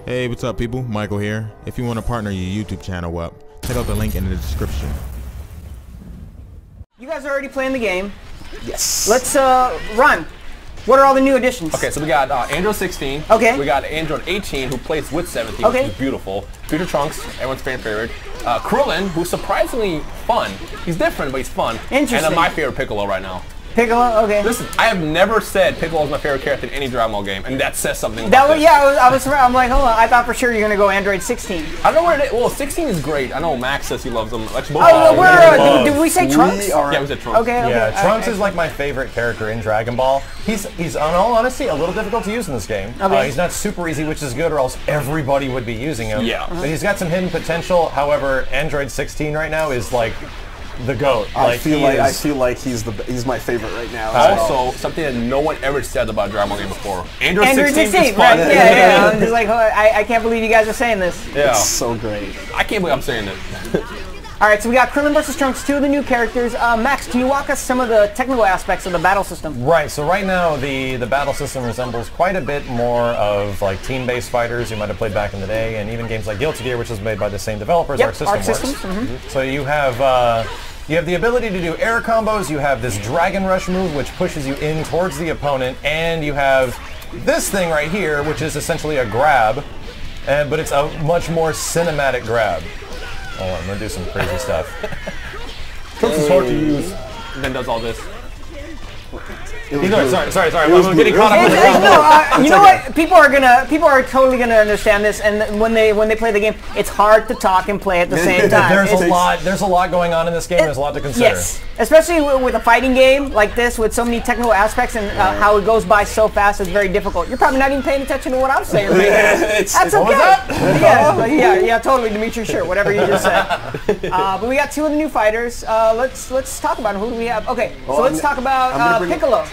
Hey, what's up, people? Michael here. If you want to partner your YouTube channel up, check out the link in the description. You guys are already playing the game. Yes. Let's run. What are all the new additions? Okay, so we got Android 16. Okay. We got Android 18, who plays with 17, okay. which is beautiful. Future Trunks, everyone's fan favorite. Krillin, who's surprisingly fun. He's different, but he's fun. Interesting. And then my favorite, Piccolo, right now. Piccolo, okay. Listen, I have never said Piccolo is my favorite character in any Dragon Ball game, and that says something. That was, yeah, I'm like, hold on. I thought for sure you're gonna go Android 16. I don't know where it is. Well, 16 is great. I know Max says he loves them. Did we say Trunks? Yeah, we said Trunks. Okay. Yeah, Trunks is like my favorite character in Dragon Ball. He's in all honesty, a little difficult to use in this game. Okay. He's not super easy, which is good, or else everybody would be using him. Yeah. But he's got some hidden potential. However, Android 16 right now is like the GOAT. I feel like he's my favorite right now. Also, something that no one ever said about Dragon Ball game before. Android 16 is fun. Right? Yeah. I'm just like, I can't believe you guys are saying this. Yeah. It's so great. I can't believe I'm saying it. All right, so we got Krillin versus Trunks, two of the new characters. Max, can you walk us some of the technical aspects of the battle system? Right, so right now the battle system resembles quite a bit more of like team-based fighters you might have played back in the day, and even games like Guilty Gear, which is made by the same developers, Yep, Arc Systems. So you have the ability to do air combos, you have this Dragon Rush move which pushes you in towards the opponent, and you have this thing right here which is essentially a grab, but it's a much more cinematic grab. Oh, I'm gonna do some crazy stuff. Trunks is hard to use, and then does all this. Sorry. I'm getting caught up in the you know what? People are totally gonna understand this, and when they play the game, it's hard to talk and play at the same time. There's a lot going on in this game. There's a lot to consider. Yes, especially with a fighting game like this, with so many technical aspects and how it goes by so fast. It's very difficult. You're probably not even paying attention to what I'm saying. Right That's okay. Yeah, totally, Dimitri. Sure, whatever you just said. But we got two of the new fighters. Let's talk about them. Who do we have? Okay, so let's talk about Piccolo.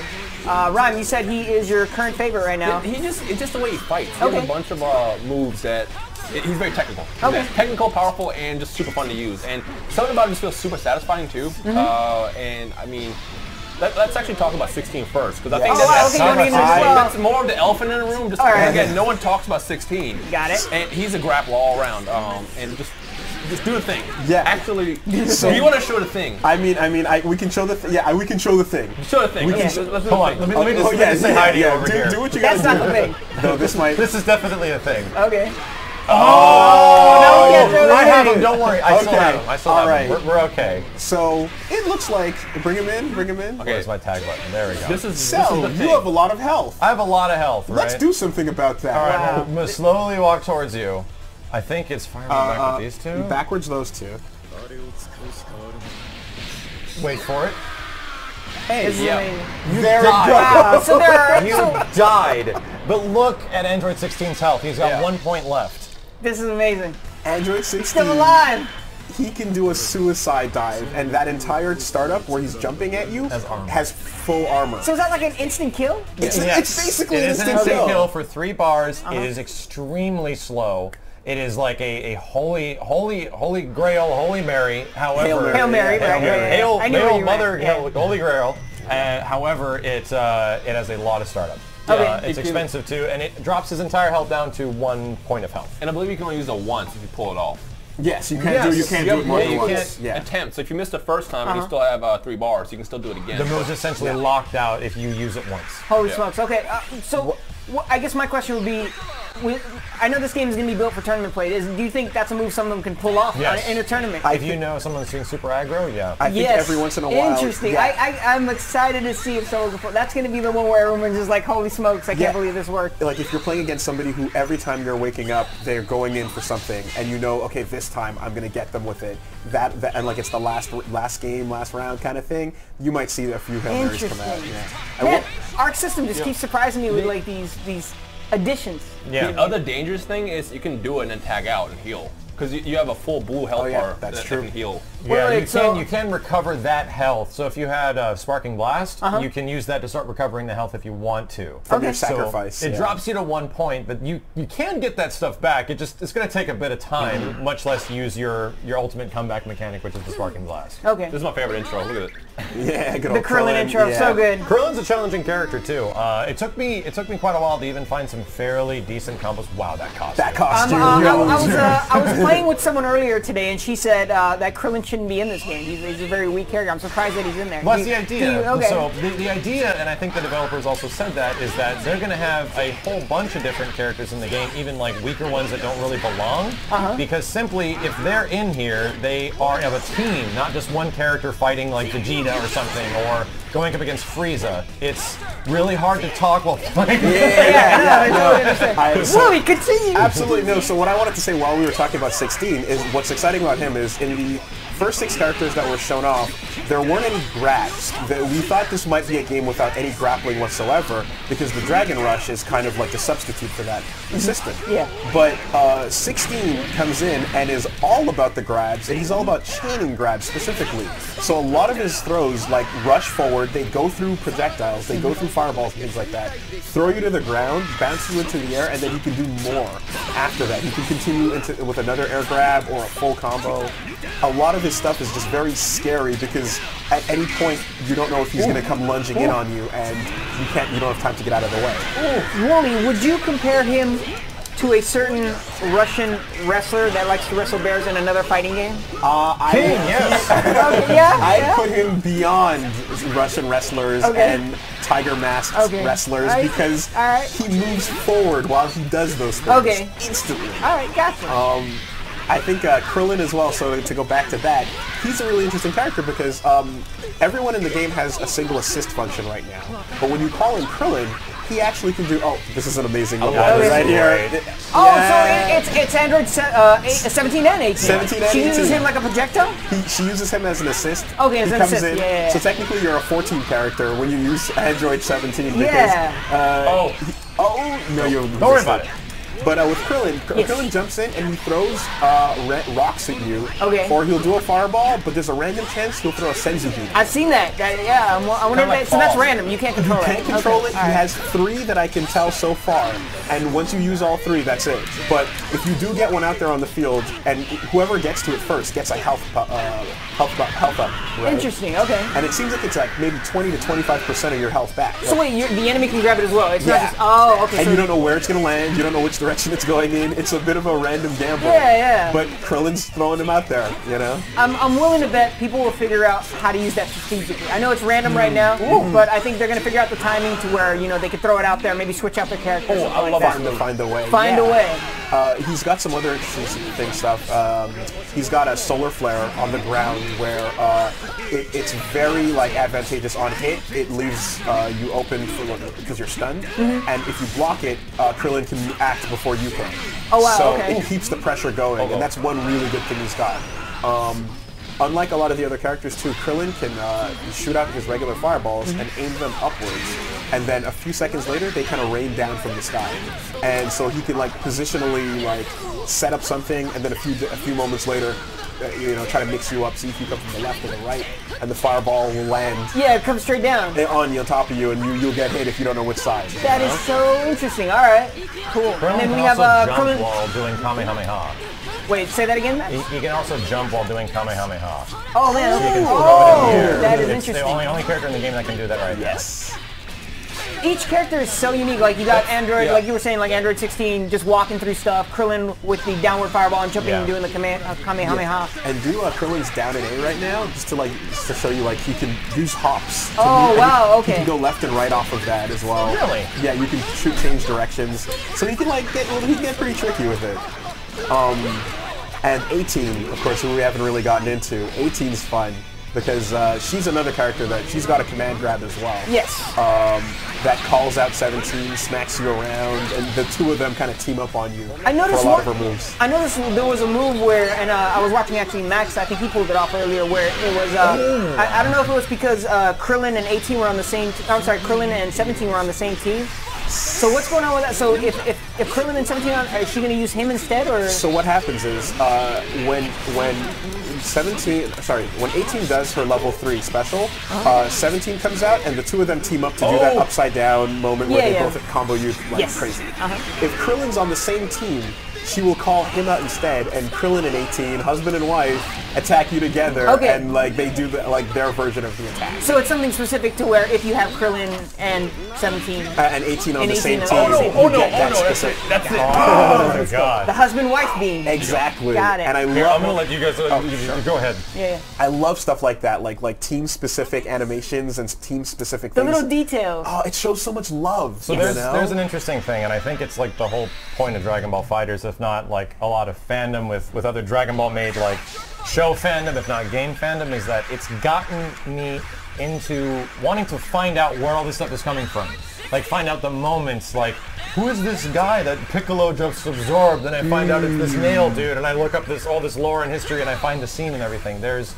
Ryan, you said he is your current favorite right now. It's just the way he fights. He has a bunch of moves that he's very technical. Okay. Technical, powerful, and just super fun to use. And something about him just feels super satisfying too. And I mean, let's actually talk about 16 first, because I think that's more of the elephant in the room. Just again, no one talks about 16. Got it. And he's a grappler all around. And just do the thing. Yeah. Actually, so you want to show the thing? I mean, we can show the thing. Yeah, we can show the thing. Show the thing. Let's do the thing. Let me just say hi to you over here. Do what you gotta do. That's not the thing. No, this is definitely a thing. Okay. Oh! No, I have him. Don't worry. I still have him. All right. We're okay. So it looks like bring him in. Okay. Where's my tag button? There we go. This is So the thing. you have a lot of health. I have a lot of health. Let's do something about that. All right. I'm gonna slowly walk towards you. I think it's firing back with these two. Backwards, those two. Wait for it. Hey, There we go. Wow. So there are. You died. But look at Android 16's health. He's got 1 point left. This is amazing. Android 16. Still alive. He can do a suicide dive, and that entire startup where he's jumping at you has full armor. So is that like an instant kill? It's basically an instant kill for 3 bars. It is extremely slow. It is like a holy grail, Holy Mary. However, Hail Mary, Hail Mother, Holy Grail. However, it has a lot of startup. It's expensive too, and it drops his entire health down to 1 point of health. And I believe you can only use it once if you pull it off. Yes, you can't do it more than once. Attempt. So if you missed the first time and you still have 3 bars, you can still do it again. The move's essentially locked out if you use it once. Holy smokes. Okay, so I guess my question would be, I know this game is going to be built for tournament play. Do you think that's a move some of them can pull off in a tournament? If you know someone's doing super aggro, yeah. I think every once in a while. Interesting. I'm excited to see if someone can pull. That's going to be the one where everyone's just like, holy smokes, I can't believe this worked. Like if you're playing against somebody who every time you're waking up, they're going in for something, and you know, okay, this time I'm going to get them with it. That and like it's the last round kind of thing. You might see a few Hail Marys come out. Man, Arc System just keeps surprising me with like these additions. Yeah. The other dangerous thing is you can do it and then tag out and heal. Because you have a full blue health bar that's that true. can heal. Yeah, Wait, you can recover that health. So if you had Sparking Blast, you can use that to start recovering the health if you want to. From your sacrifice. So it drops you to 1 point, but you can get that stuff back. It's going to take a bit of time, much less use your ultimate comeback mechanic, which is the Sparking Blast. Okay. This is my favorite intro. Look at it. Yeah, good The old Krillin intro, so good. Krillin's a challenging character too. It took me quite a while to even find some fairly decent combos. Wow, that costume. That costume. I was playing with someone earlier today, and she said that Krillin shouldn't be in this game. He's a very weak character. I'm surprised that he's in there. Well, that's the idea. Okay. So the idea, and I think the developers also said that, is that they're going to have a whole bunch of different characters in the game, even like weaker ones that don't really belong. Because simply, if they're in here, they are of a team, not just one character fighting like Vegeta or something, or going up against Frieza. It's really hard to talk while playing. Really, continue. Absolutely no. So what I wanted to say while we were talking about 16 is what's exciting about him is in the first 6 characters that were shown off, there weren't any grabs. We thought this might be a game without any grappling whatsoever because the Dragon Rush is kind of like the substitute for that system. Yeah. But 16 comes in and is all about the grabs, and he's all about chaining grabs specifically. So a lot of his throws like rush forward, they go through projectiles, they go through fireballs and things like that, throw you to the ground, bounce you into the air, and then he can do more after that. He can continue with another air grab or a full combo. A lot of his stuff is just very scary because at any point you don't know if he's going to come lunging in on you, and you don't have time to get out of the way. Wooly, would you compare him to a certain Russian wrestler that likes to wrestle bears in another fighting game? Yes. I put him beyond Russian wrestlers and Tiger Mask wrestlers because he moves forward while he does those things instantly. All right, gotcha. I think Krillin as well, so to go back to that, he's a really interesting character because everyone in the game has a single assist function right now. But when you call in Krillin, he actually can do, this is an amazing one right here. So it's Android 17 and 18. 17 and 18. She uses him like a projector? She uses him as an assist. Okay, as an assist, So technically you're a 14 character when you use Android 17 because... no, you don't worry about it. But with Krillin, Krillin jumps in and he throws rocks at you. Or he'll do a fireball, but there's a random chance he'll throw a senzu beam. I've seen that. I wonder if so that's random. You can't control it. You can't control it. He has 3 that I can tell so far. And once you use all 3, that's it. But if you do get one out there on the field, and whoever gets to it first gets a health up. Right? Interesting, okay. And it seems like it's like maybe 20 to 25% of your health back. So wait, the enemy can grab it as well. It's not just, And you don't know where it's going to land. You don't know which direction it's going in. It's a bit of a random gamble. But Krillin's throwing him out there, you know? I'm willing to bet people will figure out how to use that strategically. I know it's random right now, but I think they're going to figure out the timing to where, they could throw it out there, maybe switch out their characters. I love find a way. Find a way. He's got some other interesting stuff. He's got a solar flare on the ground where it's very advantageous on hit. It leaves you open because you're stunned, and if you block it, Krillin can act before you can. So it keeps the pressure going, and that's one really good thing he's got. Unlike a lot of the other characters too, Krillin can shoot out his regular fireballs and aim them upwards, and then a few seconds later they kind of rain down from the sky. And so he can positionally set up something, and then a few moments later, try to mix you up, see if you come from the left or the right, and the fireball will land. Yeah, it comes straight down. On top of you, and you'll get hit if you don't know which side. That is so interesting. All right, cool. Krillin and then we can have also Krillin jump while doing Kamehameha. Wait, say that again, Matt? He can also jump while doing Kamehameha. Oh man, so you can throw it in the air. That is it's interesting. the only character in the game that can do that right now. Yes. Each character is so unique. Like you got Android, like you were saying, like Android 16, just walking through stuff. Krillin with the downward fireball and jumping and doing the Kamehameha. And do Krillin's down and A right now, just to show you he can use hops. He can go left and right off of that as well. Really? Yeah, you can change directions. So he can get pretty tricky with it. And 18, of course, who we haven't really gotten into. 18's fun because she's another character that she's got a command grab as well. Yes. That calls out 17, smacks you around, and the two of them kind of team up on you I noticed for a lot of her moves. I noticed there was a move where, and I was watching actually Max, I think he pulled it off earlier, where it was, I don't know if it was because Krillin and 18 were on the same, I'm sorry, Krillin and 17 were on the same team. So what's going on with that? So if Krillin and 17 on, is she going to use him instead, or? So what happens is when 18 does her level 3 special, 17 comes out, and the two of them team up to do that upside down moment where they both combo you like crazy. If Krillin's on the same team, she will call him out instead, and Krillin and 18, husband and wife, attack you together, and like they do their version of the attack. So it's something specific to where if you have Krillin and 17 and 18 on the same team, that's it. Oh my god. The husband-wife being. Exactly. Got it. And I love. I'm gonna let you guys go ahead. Yeah. I love stuff like that, like team-specific animations and team-specific The things. little details. Oh, it shows so much love. So there's an interesting thing, and I think it's like the whole point of Dragon Ball FighterZ, if not like a lot of fandom with other Dragon Ball made like show fandom, if not game fandom, is that it's gotten me into wanting to find out where all this stuff is coming from. Like find out the moments, like who is this guy that Piccolo just absorbed, and I find out it's this nail dude, and I look up all this lore and history, and I find the scene and everything. There's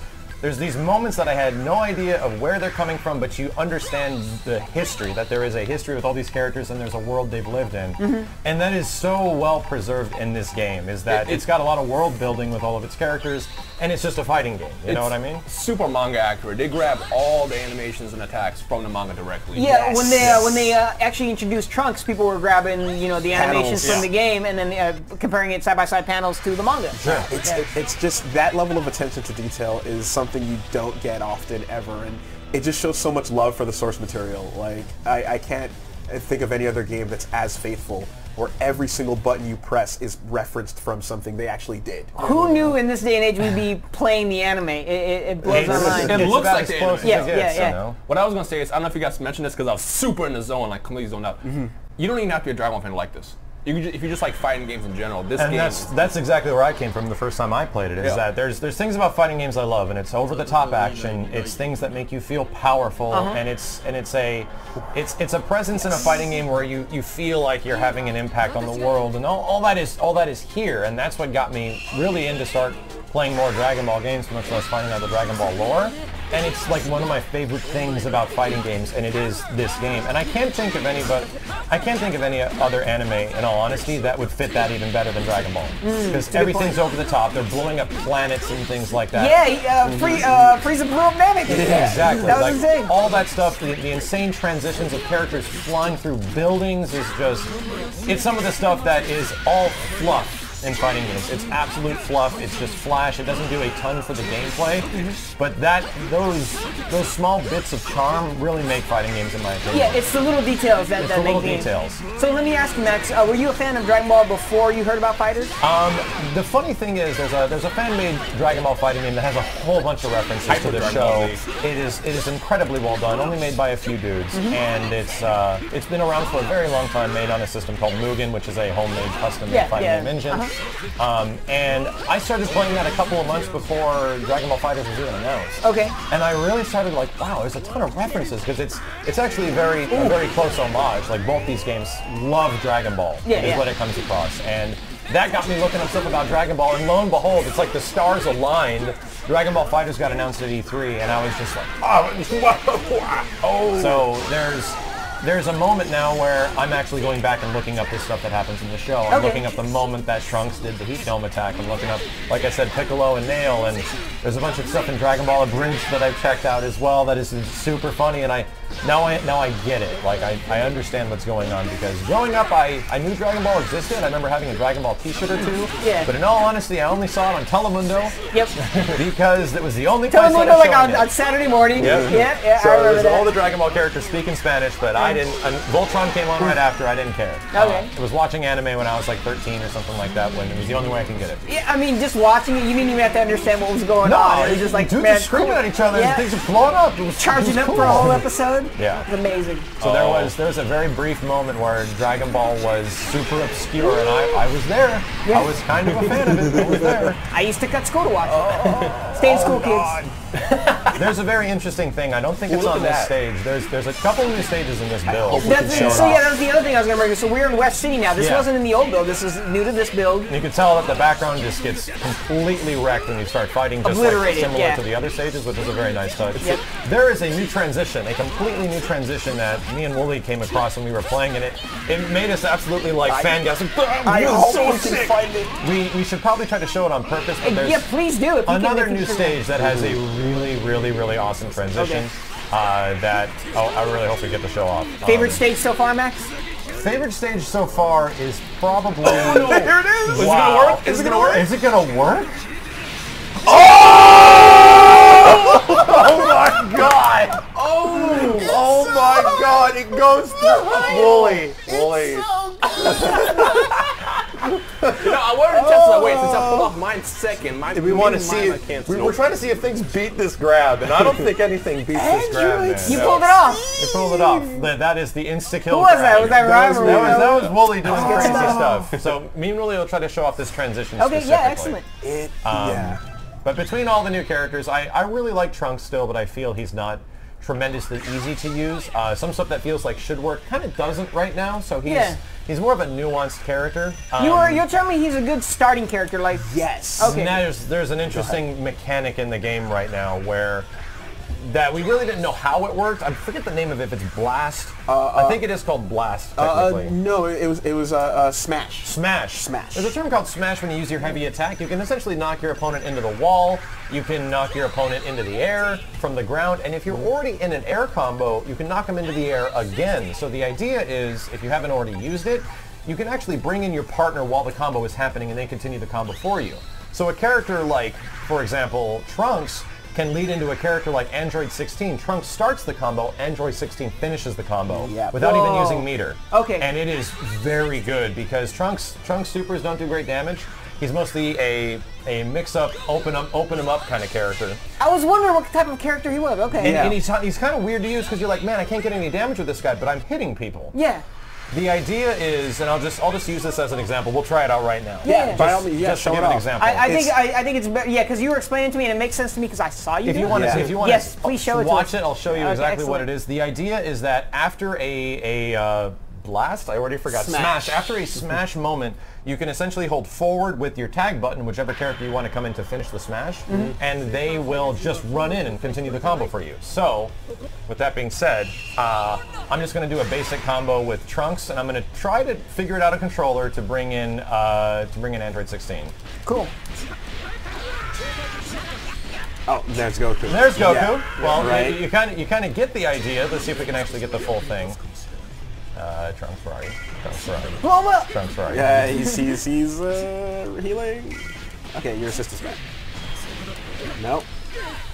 these moments that I had no idea of where they're coming from, but you understand the history, that there is a history with all these characters and there's a world they've lived in. And that is so well preserved in this game, is that it's got a lot of world building with all of its characters, and it's just a fighting game, you know what I mean? Super manga accurate. They grab all the animations and attacks from the manga directly. Yeah, when they actually introduced Trunks, people were grabbing, the animations from the game and then comparing it side-by-side panels to the manga. Sure. It's just that level of attention to detail is something you don't get often ever, and it just shows so much love for the source material. Like I can't think of any other game that's as faithful, where every single button you press is referenced from something they actually did. Who knew in this day and age we'd be playing the anime? It blows my mind. It looks like the anime. Yeah. What I was gonna say is, I don't know if you guys mentioned this because I was super in the zone, like completely zoned out. You don't even have to be a Dragon Ball fan to like this. If you just like fighting games in general, this game. And that's exactly where I came from the first time I played it. Is that there's things about fighting games I love, and it's over the top action. It's things that make you feel powerful, and it's a presence in a fighting game where you feel like you're having an impact on the world, and all that is here, and that's what got me really into start playing more Dragon Ball games, much less finding out the Dragon Ball lore. And it's like one of my favorite things about fighting games, and it is this game. And I can't think of any other anime, in all honesty, that would fit that even better than Dragon Ball. Because everything's over the top. They're blowing up planets and things like that. Yeah, Frieza blew up Namek. Exactly. That was insane. All that stuff, the insane transitions of characters flying through buildings is just, it's some of the stuff that is all fluff in fighting games. It's absolute fluff. It's just flash. It doesn't do a ton for the gameplay, but those small bits of charm really make fighting games, in my opinion. Yeah, it's the little details that make games. So let me ask you, Max, were you a fan of Dragon Ball before you heard about FighterZ? The funny thing is, there's a fan-made Dragon Ball fighting game that has a whole bunch of references to the show. It is incredibly well done, only made by a few dudes, and it's been around for a very long time, made on a system called Mugen, which is a homemade custom-made fighting game engine. And I started playing that a couple of months before Dragon Ball FighterZ was even announced. Okay. And I really started like, wow, there's a ton of references, because it's actually a very close homage. Like both these games love Dragon Ball, is what it comes across. And that got me looking up stuff about Dragon Ball, and lo and behold, it's like the stars aligned. Dragon Ball FighterZ got announced at E3, and I was just like, oh. So there's a moment now where I'm actually going back and looking up the stuff that happens in the show. I'm looking up the moment that Trunks did the Heat Dome attack. I'm looking up, like I said, Piccolo and Nail, and there's a bunch of stuff in Dragon Ball Abridged that I've checked out as well that is super funny, and now I get it. Like I understand what's going on, because growing up I knew Dragon Ball existed. I remember having a Dragon Ball t-shirt or two. Yeah. But in all honesty, I only saw it on Telemundo. Yep. Because it was the only place Telemundo, like on Saturday morning. Yep. Yeah, so I remember that. All the Dragon Ball characters speak in Spanish, but I didn't. Voltron came on right after. I didn't care. Okay. I was watching anime when I was like 13 or something like that, when it was the only way I can get it. Yeah, I mean, just watching it, you didn't even have to understand what was going on. It was just like, dudes man, are screaming at each other and things are blowing up. It was charging up cool. for a whole episode. Yeah. It was amazing. So there was a very brief moment where Dragon Ball was super obscure, and I was there. Yeah. I was kind of a fan of it. I was there. I used to cut school to watch it. Stay in school, kids. There's a very interesting thing. I don't think it's on this stage. There's a couple new stages in this this build. So yeah, that's the other thing I was going to bring up. So we're in West City now. This wasn't in the old build. This is new to this build. And you can tell that the background just gets completely wrecked when you start fighting, just like similar to the other stages, which is a very nice touch. Yep. There is a new transition, a completely new transition that me and Wooly came across when we were playing, and it made us absolutely like fangirls. I hope so sick. Find it. We should probably try to show it on purpose, but there's please do. If another new stage that has a really awesome transition. That I really hope we get the show off. Favorite stage so far, Max? Favorite stage so far is probably. Oh, there it is! Wow. Is it gonna work? Is it gonna work? Oh! Oh my god! Oh my god! It goes through Wooly. I wanted to test that. Wait, since I pulled off mine second, we want to see it. We're trying to see if things beat this grab, and I don't think anything beats this grab. Man. You pulled it off. You pulled it off. That is the insta-kill. Who was that? Was that Ryan? That was Wooly doing crazy stuff. So me and Wooly will try to show off this transition specifically. Yeah, excellent. But between all the new characters, I really like Trunks still, but I feel he's not tremendously easy to use. Some stuff that feels like should work kind of doesn't right now, so he's more of a nuanced character. You're telling me he's a good starting character, like yes. Okay. Now there's an interesting mechanic in the game right now where that we really didn't know how it worked. I forget the name of it. If it's Blast, I think it is called Blast. Technically, no, it was Smash. Smash. There's a term called Smash when you use your heavy attack. You can essentially knock your opponent into the wall. You can knock your opponent into the air from the ground, and if you're already in an air combo, you can knock them into the air again. So the idea is, if you haven't already used it, you can actually bring in your partner while the combo is happening, and they continue the combo for you. So a character like, for example, Trunks can lead into a character like Android 16. Trunks starts the combo, Android 16 finishes the combo without even using meter. Okay. And it is very good because Trunks supers don't do great damage. He's mostly a mix-up, open him up kind of character. I was wondering what type of character he was. Okay. And he's kind of weird to use because you're like, man, I can't get any damage with this guy, but I'm hitting people. Yeah. The idea is, and I'll just use this as an example. We'll try it out right now. Yeah, by all means, just to give an example. I think it's better, because you were explaining to me and it makes sense to me because I saw you. If you want to, please show it to watch us. it. I'll show you exactly excellent. what it is. The idea is that after a blast, I already forgot. Smash. After a smash moment, you can essentially hold forward with your tag button, whichever character you want to come in to finish the smash, and they will just run in and continue the combo for you. So, with that being said, I'm just going to do a basic combo with Trunks, and I'm going to try to figure it out a controller to bring in Android 16. Cool. Oh, there's Goku. There's Goku. Yeah. Well, you kind of get the idea. Let's see if we can actually get the full thing. Trunks Ferrari. Blow him up! Trunks Ferrari. Yeah, he's healing. Okay, your assist is back. Nope.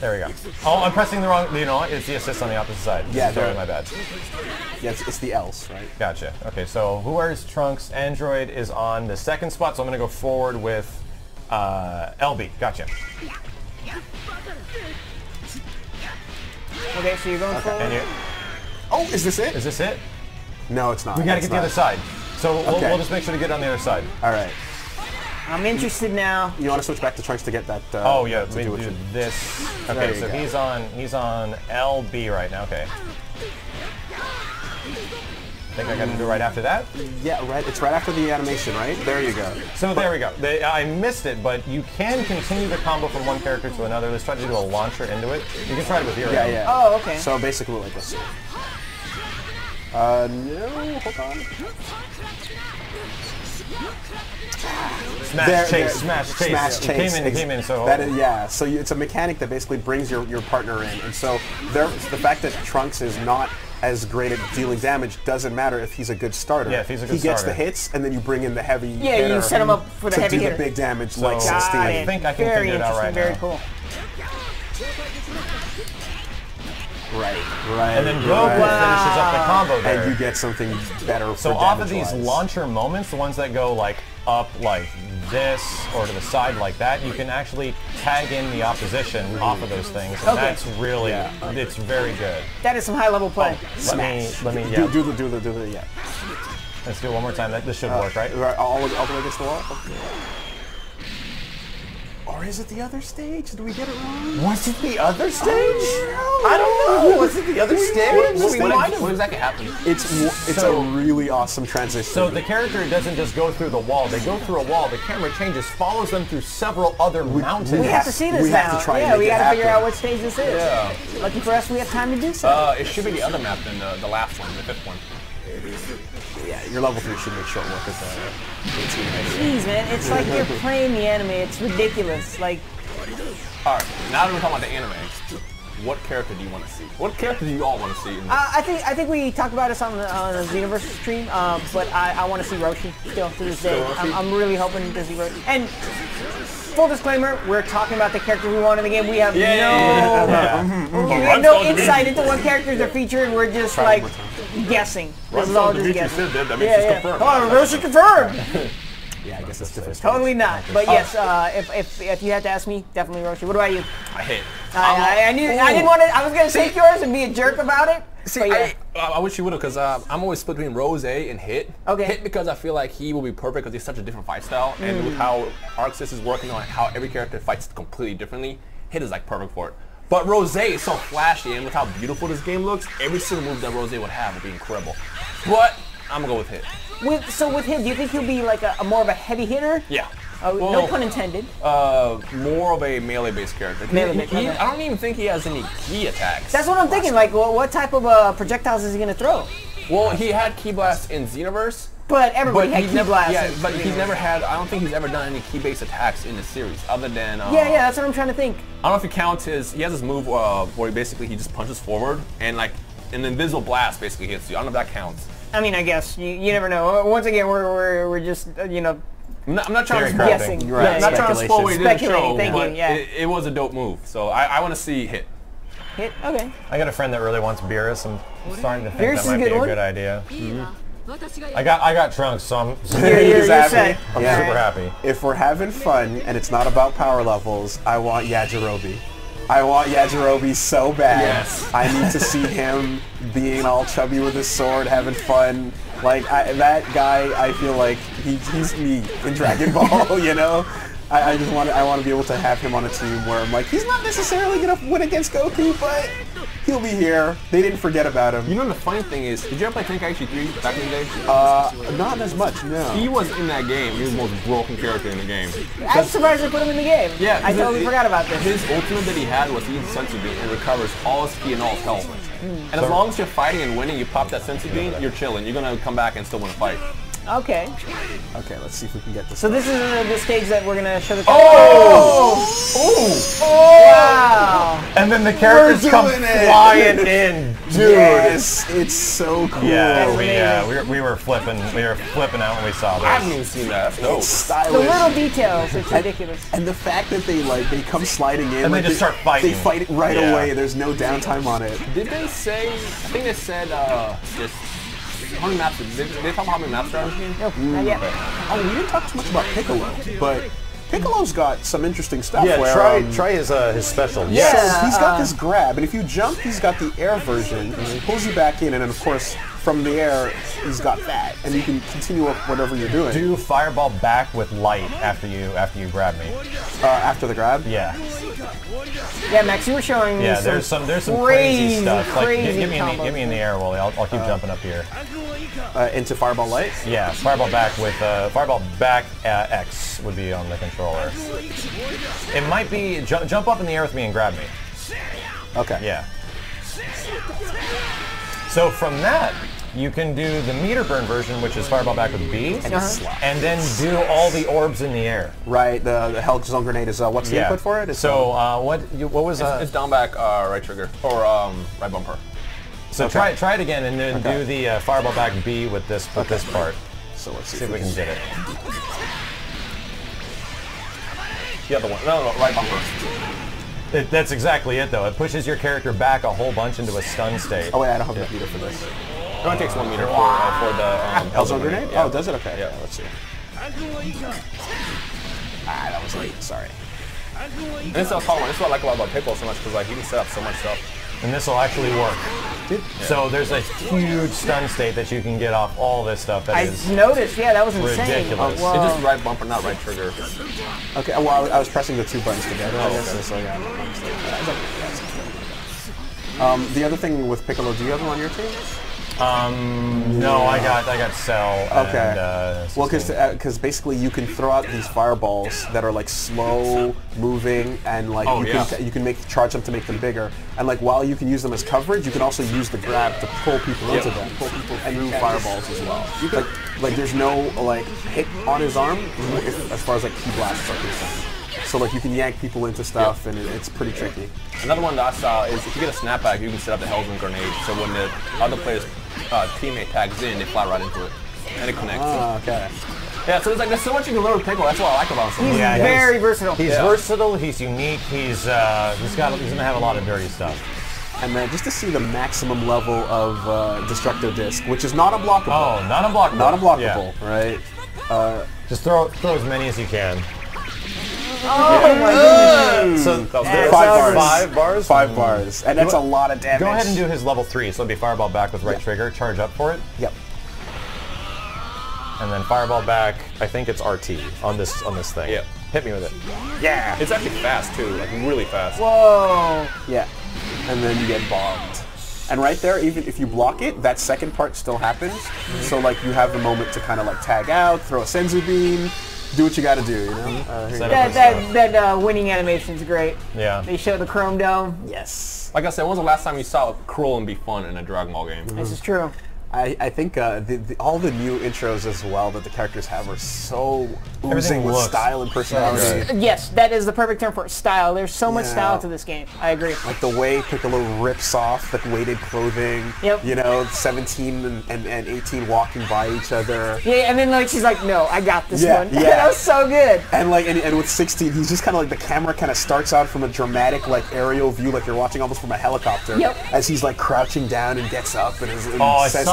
There we go. Oh, I'm pressing the wrong. You know what? It's the assist on the opposite side. Yeah, sorry, my bad. Yeah, it's the L's, right? Gotcha. Okay, so where's Trunks? Android is on the second spot, so I'm going to go forward with LB. Gotcha. Okay, so you're going forward. Oh, is this it? Is this it? No, it's not. We got to get the other side. So we'll just make sure to get on the other side. All right. I'm interested now. You want to switch back to Trunks to get that? Oh yeah, we do this. Okay, so he's on LB right now. Okay. Think I got to do it right after that? Yeah, right. It's right after the animation, right? There you go. So there we go. I missed it, but you can continue the combo from one character to another. Let's try to do a launcher into it. You can try it with your Yeah. Oh, okay. So basically like this. No, hold on. Smash chase. Came in. So that is, yeah. So it's a mechanic that basically brings your partner in, and so the fact that Trunks is not as great at dealing damage doesn't matter if he's a good starter. Yeah, if he's a good starter. He gets the hits, and then you bring in the heavy hitter. Yeah, you set him up for the heavy hitter. To do the big damage So like 16. I think I can figure it out right Very now. cool. Right. And then Goku finishes up the combo there. And you get something better So for off of these damage-wise. launcher moments, the ones that go like up like this or to the side like that, you can actually tag in the opposition off of those things. And that's really, it's very good. That is some high level play. Let me, do the, yeah. Let's do it one more time. This should work, right? All the way against the wall? Or is it the other stage? Did we get it wrong? Was it the other stage? I don't know. Was it the other stage? What exactly happened? It's a really awesome transition. So the character doesn't just go through the wall. They go through a wall. The camera changes, follows them through several other mountains. We have to see this we now. have to try and yeah, make we it got to figure happen. out what stage this is. Yeah. Lucky for us, we have time to do so. It should be the other map than the last one, the 5th one. Yeah, your level 3 should make short work as a 18. Jeez, man, it's like you're playing the anime. It's ridiculous. Like, Alright, now that we're talking about the anime, what character do you want to see? What character do you all want to see? I think we talked about this on the Xenoverse stream, but I want to see Roshi still to this day. I'm really hoping to see Roshi. And full disclaimer, we're talking about the characters we want in the game. We have no insight into what characters are featured. We're just like guessing. This is all just guessing. That makes it confirmed. Oh, Roshi confirmed. Yeah, I guess that's different. Totally not. But yes, if you had to ask me, definitely Roshi. What about you? I hit. I didn't want to. I was gonna take yours and be a jerk about it. See, yeah. I wish you would have, because I'm always split between Rose and Hit. Okay. Hit because I feel like he will be perfect because he's such a different fight style, and with how ArcSys is working on how every character fights completely differently, Hit is like perfect for it. But Rose is so flashy, and with how beautiful this game looks, every single move that Rose would have would be incredible. But I'm gonna go with Hit. So with him, do you think he'll be like a more of a heavy hitter? Yeah. Well, no pun intended. More of a melee-based character. I don't even think he has any key attacks. That's what I'm thinking. Like, what type of projectiles is he gonna throw? Well, he had Key Blast in Xenoverse. But everybody had Key Blast. Yeah, but he's never had. I don't think he's ever done any key-based attacks in the series, other than. Yeah, that's what I'm trying to think. I don't know if he counts his. He has this move where he just punches forward and like an invisible blast basically hits you. I don't know if that counts. I mean, I guess you never know. Once again, we're just I'm not trying to spoil. Guessing. Right. I'm not trying to spoil what he did show, Thank but you. Yeah. It was a dope move. So I want to see Hit. Hit. Okay. I got a friend that really wants Beerus. I'm starting to think Beerus that might be a one. good idea. I got Trunks, so I'm You're happy. set. I'm super happy. If we're having fun and it's not about power levels, I want Yajirobe. I want Yajirobe so bad. Yes. I need to see him being all chubby with his sword, having fun. Like, that guy, I feel like he's me in Dragon Ball, you know? I want to be able to have him on a team where I'm like, he's not necessarily going to win against Goku, but he'll be here. They didn't forget about him. You know the funny thing is, did you ever play Tenkaichi 3 back in the day? Not as much, no. He was in that game. He was the most broken character in the game. I'm surprised they put him in the game. Yeah, I totally forgot about this. His ultimate that he had was he uses Sensu Bean and recovers all his ki and all his health. And as long as you're fighting and winning, you pop that Sensu Bean, you're chilling. You're gonna come back and still win a fight. Okay. Okay, let's see if we can get this. So this is the stage that we're gonna show the. Oh! Wow! And then the characters come flying in, dude. Yes, it's so cool. Yeah, we were flipping out when we saw I this. haven't even seen that. That's dope. It's The stylish. little details, it's ridiculous. And the fact that they come sliding in And they just start fighting. They fight it right Yeah. away. There's no downtime on it. Did they say? I think they said this. How many maps? Did they talk about how many maps there are in this game? Nope, not yet. Oh, we didn't talk too much about Piccolo, but Piccolo's got some interesting stuff. Yeah, where, try his special. Yeah. So he's got this grab, and if you jump, he's got the air version. He pulls you back in, and then of course, from the air, he's got that, and you can continue up whatever you're doing. Do fireball back with light after you grab me. After the grab? Yeah. Yeah, Max, you were showing me There's some crazy crazy stuff. Like crazy get me in the air, Wooly. I'll keep jumping up here. Into fireball light? Yeah, fireball back with fireball back X would be on the controller. It might be jump up in the air with me and grab me. Okay. Yeah. So from that, you can do the meter burn version, which is fireball back with B, and then do all the orbs in the air. Right. The Hell Zone Grenade is what's the input for it? It's, so what was It's down back right trigger or right bumper. So try it again and then do the fireball back B with this part. So let's See if we can get it. The other one. No, right bumper. That's exactly it, though. It pushes your character back a whole bunch into a stun state. Oh wait, I don't have enough meter for this. It only takes 1 meter for the Hell Zone Grenade? Yeah. Oh, does it? Okay. Yeah. Let's see. Ah, that was late. Sorry. And this is what I like about Piccolo so much because like he can set up so much stuff. and this will actually work. So there's a huge stun state that you can get off all this stuff. That is noticed, yeah, that was insane. Ridiculous. Oh, it's just right bumper, not right trigger. Okay, well, I was pressing the 2 buttons together. I guess so. Yeah. The other thing with Piccolo, do you have him on your team? No, I got Cell. Okay. And, well, because basically you can throw out these fireballs that are like slow moving, and like you can charge them to make them bigger. And like while you can use them as coverage, you can also use the grab to pull people into them, pull people through fireballs as well. Like there's no like hit on his arm as far as like key blasts are concerned. So like you can yank people into stuff, and it's pretty tricky. Another one that I saw is if you get a snapback, you can set up the Hellsman grenade. So when the other player's teammate tags in, they fly right into it, and it connects. Oh, okay. Yeah, so there's so much you can learn with Piccolo. That's what I like about him. He's very versatile. He's versatile. He's unique. He's gonna have a lot of dirty stuff. And then just to see the maximum level of Destructo Disc, which is not unblockable. Oh, not unblockable. Not unblockable, right? Just throw as many as you can. Oh my goodness! So 5 bars. 5 bars? 5 bars. And that's a lot of damage. Go ahead and do his level 3, so it'll be Fireball back with right trigger, charge up for it. Yep. And then Fireball back, I think it's RT on this thing. Yep. Hit me with it. Yeah. It's actually fast too, like really fast. Whoa! Yeah. And then you get bombed. And right there, even if you block it, that second part still happens. So like you have the moment to kind of like tag out, throw a Senzu beam, do what you got to do, you know? That winning animation is great. Yeah. They show the Chrome Dome. Yes. Like I said, when was the last time you saw Krillin be fun in a Dragon Ball game? This is true. I think all the new intros as well that the characters have are so oozing with style and personality. Yes, that is the perfect term for it, style. There's so much style to this game. I agree. Like the way Piccolo rips off the weighted clothing. Yep. You know, 17 and 18 walking by each other. Yeah, and then like she's like, no, I got this one. Yeah. That was so good. And like, and with 16, he's just kind of like the camera kind of starts out from a dramatic like aerial view, like you're watching almost from a helicopter. Yep. As he's like crouching down and gets up and says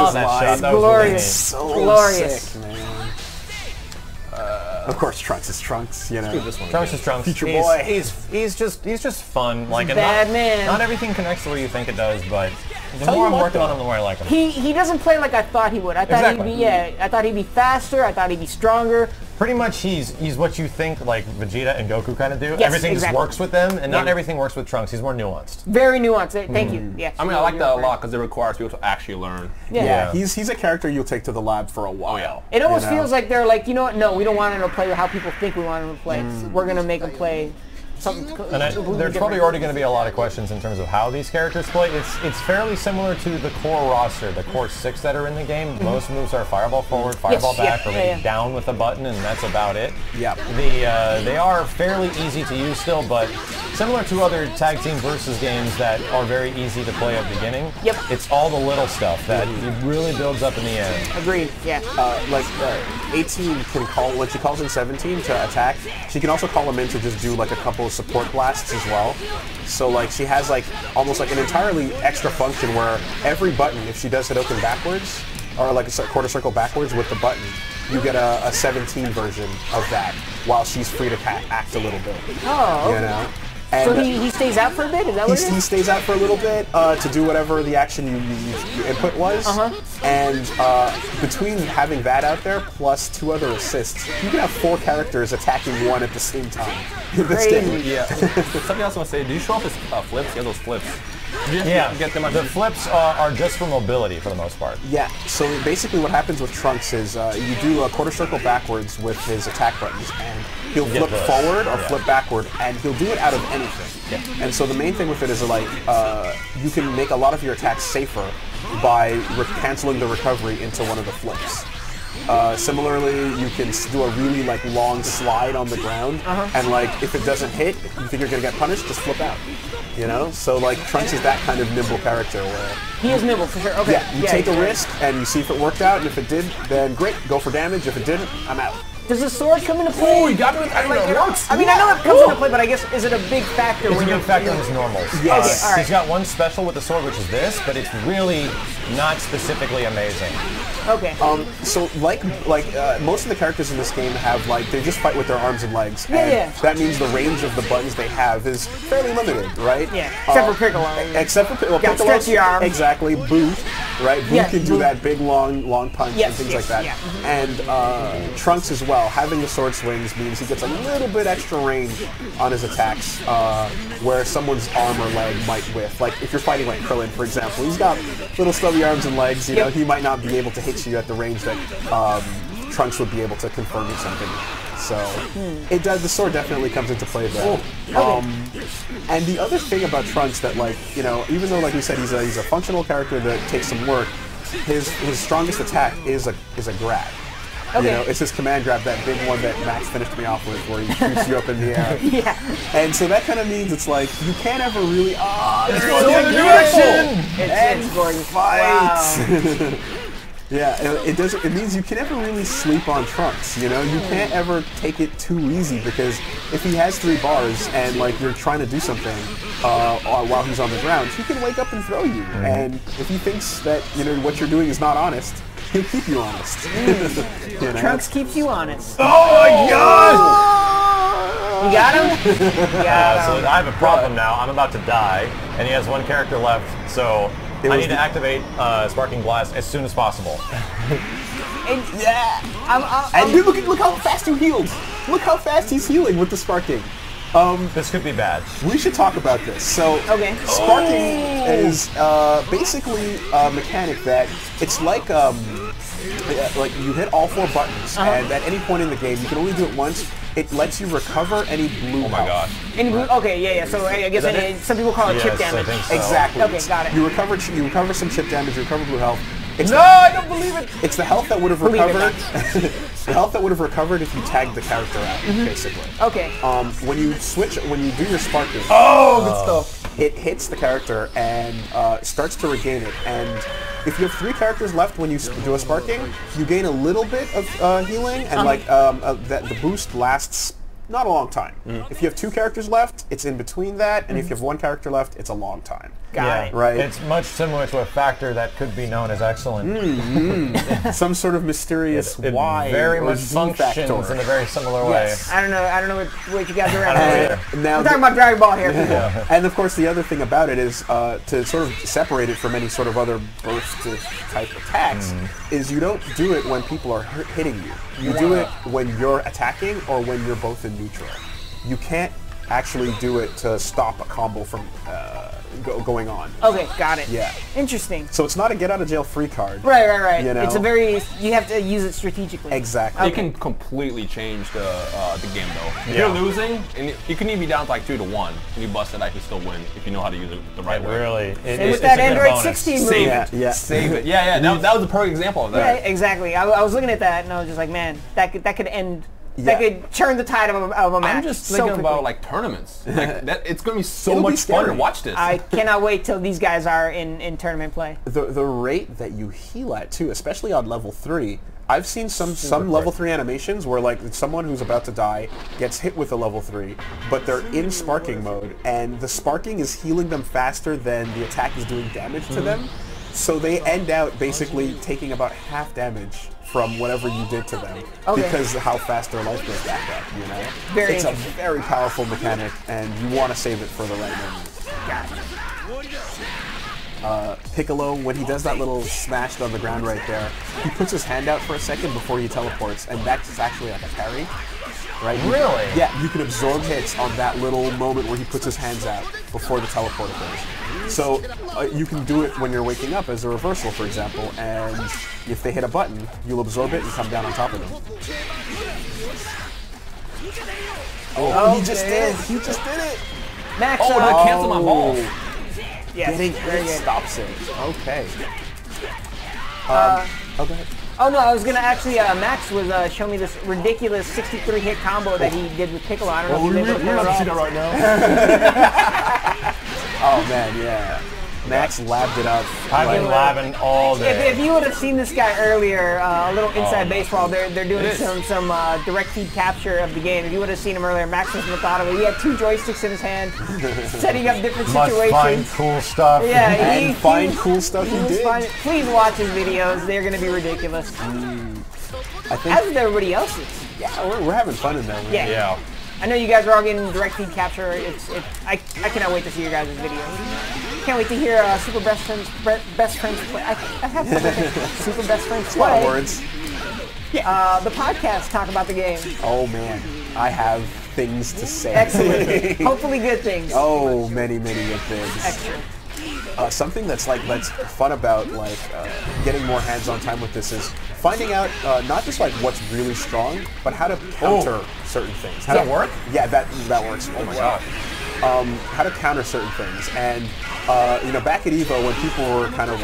his that line. shot. That was Glorious. So Glorious. sick, man. Of course, Trunks is Trunks, you know. Trunks is Trunks. Future boy. He's just fun. Like bad man. Not everything connects the way you think it does, but the more I'm working on him, the more I like him. He doesn't play like I thought he would. I thought I thought he'd be faster. I thought he'd be stronger. Pretty much he's what you think like Vegeta and Goku kind of do. Yes, everything exactly. just works with them, and not everything works with Trunks. He's more nuanced. Very nuanced. Thank you. Yeah. I mean, I like that a lot because it requires people to actually learn. Yeah, he's a character you'll take to the lab for a while. It almost feels like they're like, you know what? No, we don't want him to play how people think we want him to play. We're gonna make him play something. And there's probably already going to be a lot of questions in terms of how these characters play. It's fairly similar to the core roster, the core 6 that are in the game. Most moves are Fireball forward, Fireball back, or maybe down with a button, and that's about it. Yeah. They are fairly easy to use still, but similar to other tag team versus games that are very easy to play at the beginning. Yep. It's all the little stuff that it really builds up in the end. Agreed. Yeah. 18 can call, when she calls in 17 to attack, she can also call him in to just do like a couple of support blasts as well. So like she has like almost like an entirely extra function where every button, if she does Hadouken backwards, or like a quarter circle backwards with the button, you get a 17 version of that while she's free to act a little bit. Oh. You know? And so he stays out for a bit? Is that what it is? He stays out for a little bit to do whatever the action you input was. And between having that out there plus 2 other assists, you can have 4 characters attacking one at the same time. Crazy. Yeah. Something else I want to say, do you show off his flips? He has those flips. Get them the flips are just for mobility for the most part. Yeah, so basically what happens with Trunks is you do a quarter circle backwards with his attack buttons, and he'll flip forward or flip backward, and he'll do it out of anything. And so the main thing with it is like you can make a lot of your attacks safer by canceling the recovery into one of the flips. Similarly, you can do a really like long slide on the ground, and like if it doesn't hit, you think you're gonna get punished, just flip out. You know, so like Trunks is that kind of nimble character where he is nimble for sure. Okay. Yeah, you take a risk and you see if it worked out, and if it did, then great, go for damage. If it didn't, I'm out. Does the sword come into play? Oh, you got it. I don't know. It works. I mean, I know it comes into play, but I guess is it a big factor It's when a you're big factor in his normals. Yes. Okay, all right. He's got one special with the sword, which is this, but it's really not specifically amazing. Okay. So like most of the characters in this game have like they just fight with their arms and legs. Yeah, and yeah. That means the range of the buttons they have is fairly limited, right? Yeah. Except for Piccolo. Except for Piccolo. Got stretchy arms. Exactly. Boot, right? Boot Yeah, can do Boot. that big long punch Yes, and things yes, like that. yeah. And Trunks as well. Having the sword swings means he gets a little bit extra range on his attacks, where someone's arm or leg might whiff. Like if you're fighting like Krillin, for example, he's got little stubby arms and legs. You know, he might not be able to hit you at the range that Trunks would be able to confirm or something. So it does. The sword definitely comes into play there. And the other thing about Trunks that, like, you know, even though, like we said, he's a functional character that takes some work, his strongest attack is a grab. Okay. You know, it's his command grab, that big one that Max finished me off with, where he shoots you up in the air. Yeah. And so that kind of means it's like you can't ever really. Let's It's go the other direction. It's Gordon. Wow. Yeah, it doesn't. It means you can never really sleep on Trunks. You know, you can't ever take it too easy, because if he has 3 bars and like you're trying to do something while he's on the ground, he can wake up and throw you. And if he thinks that what you're doing is not honest, he'll keep you honest. You know? Trunks keeps you honest. Oh my god! You got him? You got So him. I have a problem now. I'm about to die, and he has 1 character left, so I need to activate Sparking Blast as soon as possible. And, And dude, look how fast you healed. Look how fast he's healing with the sparking. This could be bad. We should talk about this. So, sparking is basically a mechanic that it's like you hit all 4 buttons, and at any point in the game, you can only do it once. It lets you recover any blue. Oh my god. Okay, yeah. So I guess some people call it chip Yes, I damage. think so. Exactly. Okay, got it. You recover some chip damage. You recover blue health. It's No, I don't believe it! It's the health that would have Believe it, recovered. The health that would have recovered if you tagged the character out, basically. Okay. When you do your sparking, Good stuff. it hits the character and starts to regain it. And if you have 3 characters left when you do a sparking, you gain a little bit of healing, and the boost lasts not a long time. If you have 2 characters left, it's in between that, and if you have 1 character left, it's a long time. Got it. Right. It's much similar to a factor that could be known as excellent. Some sort of mysterious It Y very or much Z functions factor. in a very similar Yes. I don't know what you guys are I don't know at. either. Now We're talking about Dragon Ball here. And of course, the other thing about it is to sort of separate it from any sort of other burst type attacks is you don't do it when people are hitting you. You do it when you're attacking or when you're both in neutral. You can't actually do it to stop a combo from going on. Okay, got it. Yeah. Interesting. So it's not a get out of jail free card. Right. You know? It's you have to use it strategically. Exactly. It can completely change the game though. If Yeah. you're losing, and you can even be down to like 2-1, and you bust it, I can still win if you know how to use it the right way. Really. And with that Android 16 move. Save Yeah, it. yeah. Save it. Yeah. That was a perfect example of that. Yeah, exactly. I was looking at that and I was just like, man, that could end. That Yeah. could turn the tide of a match. I'm just so thinking quickly. about like tournaments. Like it's gonna be so It'll be much fun to scary. watch this. I cannot wait till these guys are in tournament play. The rate that you heal at too, especially on level 3. I've seen some level 3 animations where like someone who's about to die gets hit with a level 3, but they're in sparking mode, and the sparking is healing them faster than the attack is doing damage to them. So they end out basically taking about half damage from whatever you did to them because of how fast their life goes back up, you know? Very it's a interesting. very powerful mechanic, and you want to save it for the right moment. Piccolo, when he does that little smash on the ground right there, he puts his hand out for a second before he teleports, and that's actually like a parry. Right? Really? Yeah, you can absorb hits on that little moment where he puts his hands out before the teleport occurs. So you can do it when you're waking up as a reversal, for example, and if they hit a button, you'll absorb it and come down on top of them. Oh, he just did it! He just did it! Max, Oh, that canceled my ball. yes, Getting very hit good. stops it. Okay. Oh, go ahead. Oh no, I was gonna actually. Max was showing me this ridiculous 63 hit combo that he did with Piccolo. I don't know if you've been able to pull it off. right now. Oh man, yeah. Max labbed it up. I've been labbing all day. If you would have seen this guy earlier, a little inside baseball, they're doing some direct feed capture of the game. If you would have seen him earlier, Max was methodical. He had 2 joysticks in his hand, setting up different situations. Find cool stuff. Yeah, and find cool stuff he did. Please watch his videos. They're going to be ridiculous. I think, as with everybody else's. Yeah, we're having fun in there. Man. Yeah. I know you guys are all getting direct feed capture. I cannot wait to see your guys' videos. Can't wait to hear Super Best Friends play. I have Super Best Friends play. A lot of words. Yeah. The podcast talk about the game. Oh man, I have things to say. Excellent. Hopefully good things. Oh, many good things. Excellent. Something that's fun about getting more hands-on time with this is finding out not just what's really strong, but how to counter certain things. How to work? Yeah, that works. Oh my god. How to counter certain things, and back at Evo when people were kind of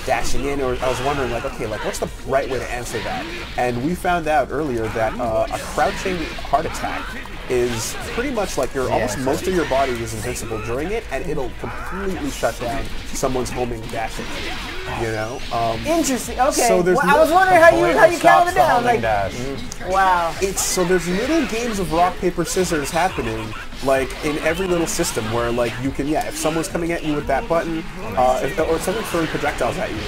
dashing in, or I was wondering what's the right way to answer that? And we found out earlier that a crouching heart attack is pretty much almost most of your body is invincible during it, and it'll completely shut down someone's homing and dashing. Interesting. Okay. So I was wondering how you counted it down. Wow. So there's little games of rock paper scissors happening, in every little system where you can if someone's coming at you with that button, or someone's throwing projectiles at you,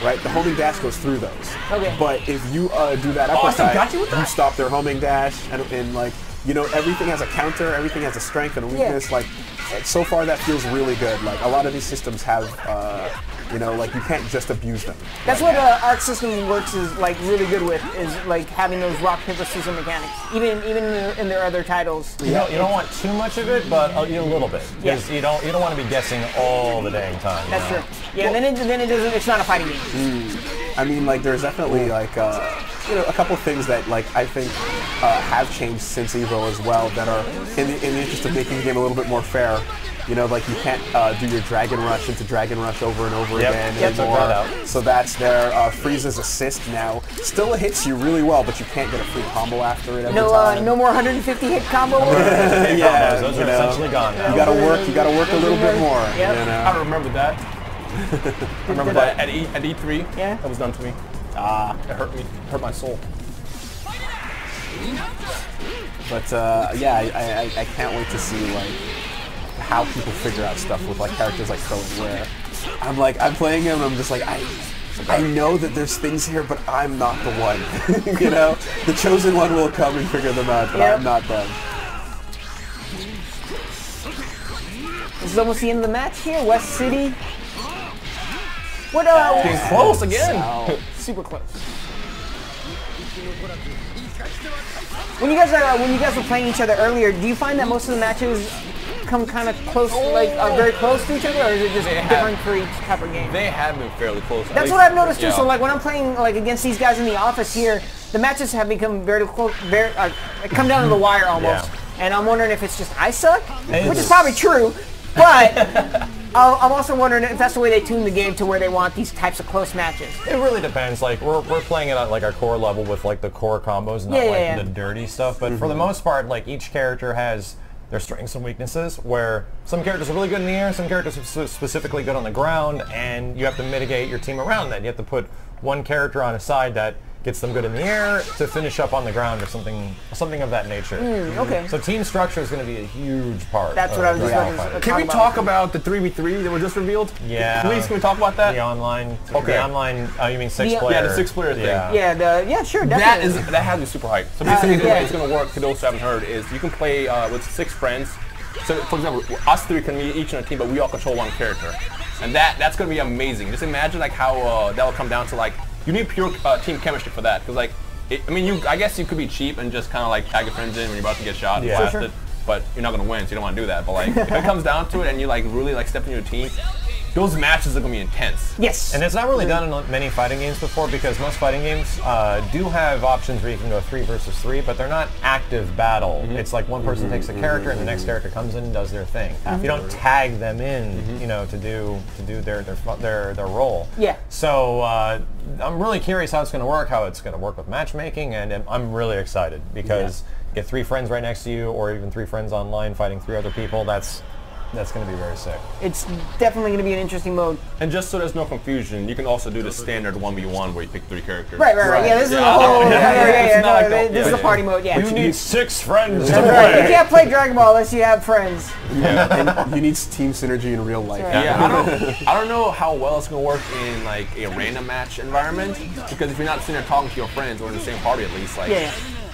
right? The homing dash goes through those. Okay. But if you do that uppercut, you stop their homing dash, and everything has a counter, everything has a strength and a weakness. So far that feels really good. A lot of these systems have, you can't just abuse them. That's what Arc System Works is really good with, is having those rock paper scissors mechanics, even in their other titles. You don't want too much of it, but a little bit, because you don't want to be guessing all the dang time. That's true. Yeah, then it doesn't. It's not a fighting game. I mean, there's definitely a couple things that I think have changed since Evo as well that are in the interest of making the game a little bit more fair. You can't do your Dragon Rush into Dragon Rush over and over again anymore. So that's there. Frieza's assist now still hits you really well, but you can't get a free combo after it every time. No more 150 hit combo. Yeah, those are essentially gone now. You gotta work a little bit more. Yep. I remember that. I remember that at E3. Yeah. That was done to me. It hurt me. Hurt my soul. But I can't wait to see how people figure out stuff with characters like Krillin, where I'm playing him and I'm just I know that there's things here, but I'm not the one. The chosen one will come and figure them out, but I'm not them. This is almost the end of the match here. West City. What getting close again. Super close. When you guys were playing each other earlier, do you find that most of the matches come kind of close, very close to each other, or is it just different for each type of game? They have been fairly close. That's what I've noticed too. So when I'm playing against these guys in the office here, the matches have become very close, come down to the wire almost. Yeah. And I'm wondering if it's just I suck, which is probably true, but. I'm also wondering if that's the way they tune the game to where they want these types of close matches. It really depends. We're playing it at our core level with the core combos, not the dirty stuff. But for the most part, each character has their strengths and weaknesses, where some characters are really good in the air, some characters are specifically good on the ground, and you have to mitigate your team around that. You have to put one character on a side that gets them good in the air to finish up on the ground or something of that nature. Okay. So team structure is going to be a huge part. That's what I was just Can we talk about the 3v3 that were just revealed? Yeah. Please, can we talk about that? The online. Okay. The online. You mean 6-player? Yeah, the 6-player thing. Yeah, sure, definitely. That has to be super hype. So basically, the way it's going to work, to those who haven't heard, is you can play with 6 friends. So, for example, us 3 can be each in a team, but we all control one character, and that's going to be amazing. Just imagine how that will come down to you need pure team chemistry for that, because I guess you could be cheap and just kind of tag your friends in when you're about to get shot and blast it, but you're not going to win, so you don't want to do that. But if it comes down to it and you really step in your team, those matches are going to be intense. Yes. And it's not really done in many fighting games before, because most fighting games do have options where you can go 3 versus 3, but they're not active battle. It's one person takes a character and the next character comes in and does their thing. You don't tag them in, to do their role. Yeah. So I'm really curious how it's going to work, how it's going to work with matchmaking, and I'm really excited because get 3 friends right next to you, or even 3 friends online fighting 3 other people. That's That's going to be very sick. It's definitely going to be an interesting mode. And just so there's no confusion, you can also do the standard 1v1 where you pick 3 characters. Right. Yeah, this is a whole. This is a party mode. Yeah. You need 6 friends to That's play. right. You can't play Dragon Ball unless you have friends. Yeah, and you need team synergy in real life. Right. Yeah, I don't know how well it's gonna work in like a random match environment, because if you're not sitting there talking to your friends or in the same party at least, like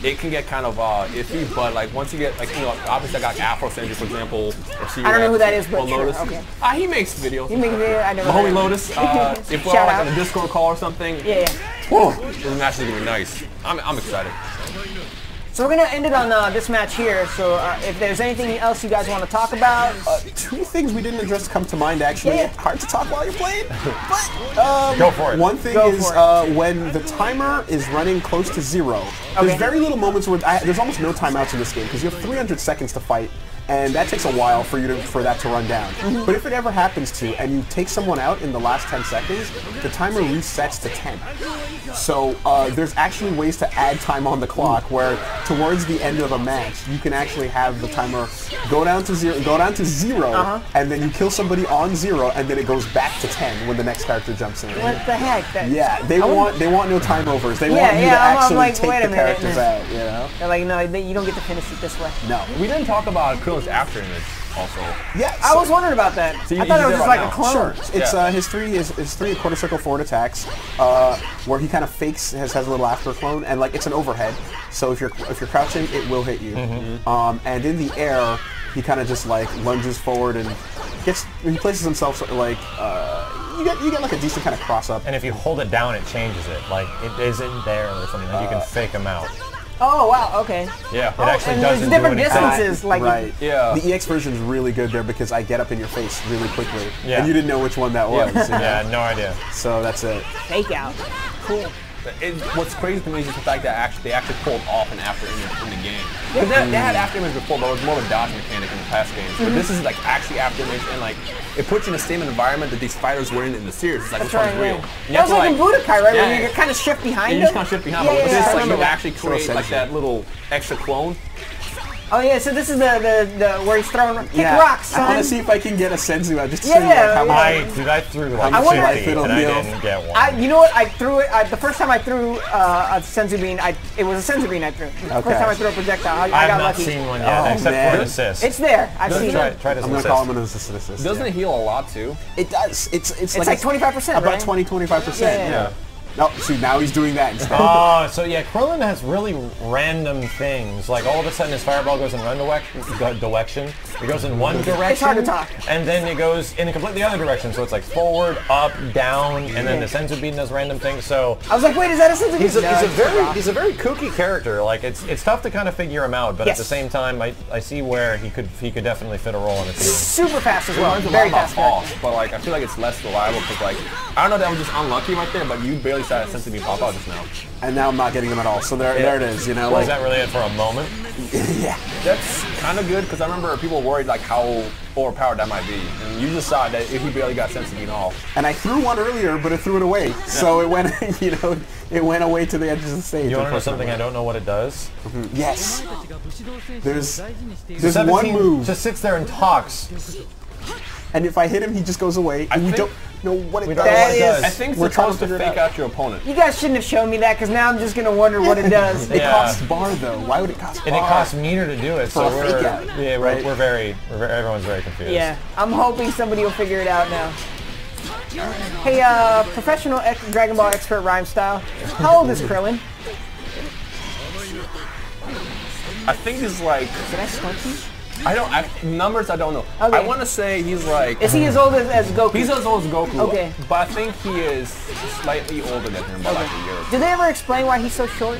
it can get kind of iffy. But like once you get like obviously I got Afro Sandry for example. Or I don't know who that is, but or sure. Lotus. Okay. He makes videos. He makes videos. I never. My homie Lotus. If we're all like in a Discord call or something. Yeah. Whoa, the match is gonna be nice. I'm excited. So we're going to end it on this match here. So if there's anything else you guys want to talk about. 2 things we didn't address come to mind, actually. Yeah. Hard to talk while you're playing, but Go for it. one thing Go is for it. when the timer is running close to 0, there's very little moments where there's almost no timeouts in this game because you have 300 seconds to fight. And that takes a while for that to run down. But if it ever happens to, and you take someone out in the last 10 seconds, the timer resets to 10. So there's actually ways to add time on the clock where towards the end of a match, you can actually have the timer go down to zero, and then you kill somebody on 0, and then it goes back to 10 when the next character jumps in. What the heck? Yeah, they want no time overs. They want you to actually like, take wait a the minute. characters out. You know? They're like, no, you don't get to finish it this way. No. We didn't talk about Krillin's after image also. Yeah. I was wondering about that. So I thought it was just like now. a clone. Sure. It's his 3 quarter circle forward attacks, where he kind of fakes has a little after clone, and like it's an overhead. So if you're crouching, it will hit you. And in the air, he kind of just like lunges forward and he places himself like you get like a decent kind of cross up. And if you hold it down, it changes it. Like it isn't there or something. Like you can fake them out. Oh wow, okay. Yeah. It actually and doesn't there's different do anything. distances, like Right. Yeah. The EX version is really good there because I get up in your face really quickly, Yeah. and you didn't know which one that was. You know? Yeah, no idea. So that's it. fake out. Cool. What's crazy to me is just the fact that they actually pulled off an after image in the game. Because they had after image before, but it was more of a dodge mechanic in the past games. But this is like actually after image, and like it puts you in the same environment that these fighters were in the series. It's like which one's real. That was like in Budokai, right? Yeah. Where you kind of shift behind You them. just kind of shift behind, Yeah, but with yeah, this, I like you remember that. actually create like that little extra clone. Oh yeah, so this is the where he's throwing kick rocks, son. I want to see if I can get a senzu out just to Yeah, show you like how yeah. much. I threw like I wonder 50 if it'll and I heal. didn't get one. You know what? I threw it. The first time I threw a senzu bean, it was a senzu bean I threw. The first time I threw a projectile, I I've got not lucky. seen one yet, except man. for an assist. It's there. I've seen try it. it as I'm an gonna assist. call him an assist. Doesn't it heal a lot too? It does. It's like 25%, about right? 20-25%. Yeah. No, see now he's doing that instead. Oh, so yeah, Krillin has really random things. Like all of a sudden his fireball goes in one direction. It goes in one direction. It's hard to talk. And then it goes in a completely other direction. So it's like forward, up, down, and then the senzu bean does random things. So I was like, wait, is that a senzu bean? he's No, a very kooky character. Like it's tough to kind of figure him out, but at the Yes. same time, I see where he could definitely fit a role on a team. super fast as It well. learns a lot Very about fast. falls, but like I feel like it's less reliable because like I don't know, that was just unlucky right there, but you barely saw that sense to me pop out just now. And now I'm not getting him at all. So there it is. You know, Was like that really it for a moment? yeah. That's kind of good because I remember people worried like how overpowered that might be, and you just saw that if he barely got sense to being off. And I threw one earlier, but it threw it away. So it went, it went away to the edges of the stage. You want to know something I don't know what it does? Yes. There's 17 one move, just sits there and talks. and if I hit him, he just goes away, and we think- don't know what it We does. don't know what it That does. I think it's We're trying to supposed to figure it fake out your opponent. You guys shouldn't have shown me that because now I'm just gonna wonder what it does. It Yeah. costs bar though. Why would it cost bar? And it costs meter to do it, so For a fake out, right? everyone's very confused. Yeah, I'm hoping somebody will figure it out now. Hey, professional Dragon Ball expert Rhyme Style, how old is Krillin? I think he's like Did I stunt you? numbers I don't know. Okay. I want to say he's like Is he as old as Goku? he's as old as Goku. Okay. But I think he is slightly older than him by like a year. Did they ever explain why he's so short?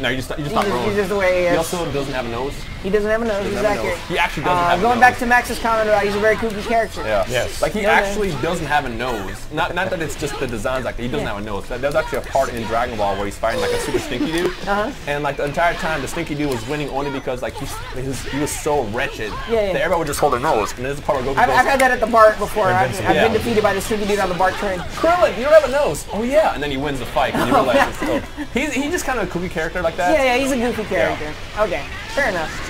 No, you just not He's wrong. just the way he He is. also doesn't have a nose. He doesn't have a nose. He's Doesn't have a accurate. nose. He actually doesn't have a Going nose. back to Max's comment about he's a very kooky character. Yeah. Yes. Like he No, actually doesn't have a nose. Not that it's just the designs like that. He doesn't have a nose. There's actually a part in Dragon Ball where he's fighting like a super stinky dude. And like the entire time the stinky dude was winning only because like he was so wretched Yeah. that everyone would just hold their nose. And there's a part where Goku I've goes, had that at the BART before. I've Yeah. been defeated by the stupid dude on the BART train. Krillin, you don't have a nose. Oh yeah. And then he wins the fight and you realize it's he's just kind of a kooky character like that. Yeah, he's a goofy character. Okay, fair enough.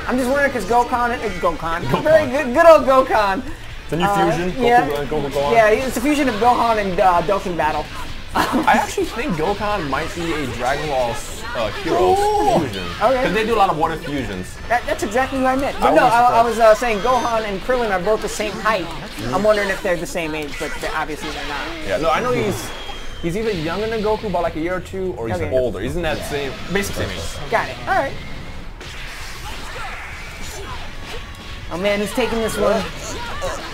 I'm just wondering because very good old Gokhan. It's a new fusion. Yeah, Gohan. yeah, it's a fusion of Gohan and Dokkan Battle. I actually think Gokhan might be a Dragon Ball hero fusion. Okay. Because they do a lot of water fusions. That's exactly what I meant. But no, I was saying Gohan and Krillin are both the same height. I'm wondering if they're the same age, but obviously they're not. Yeah, no, I know he's either younger than Goku by like a year or two, or he's older. He's in that basic same age. Got it. All right. Oh man, he's taking this one.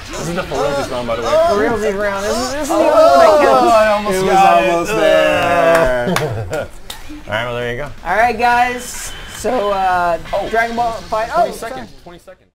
This is the for realsies round, by the way. For realsies round. This is the only one that counts. It was almost there. All right, well there you go. All right, guys. So Dragon Ball Fight. 20 seconds. 20 seconds.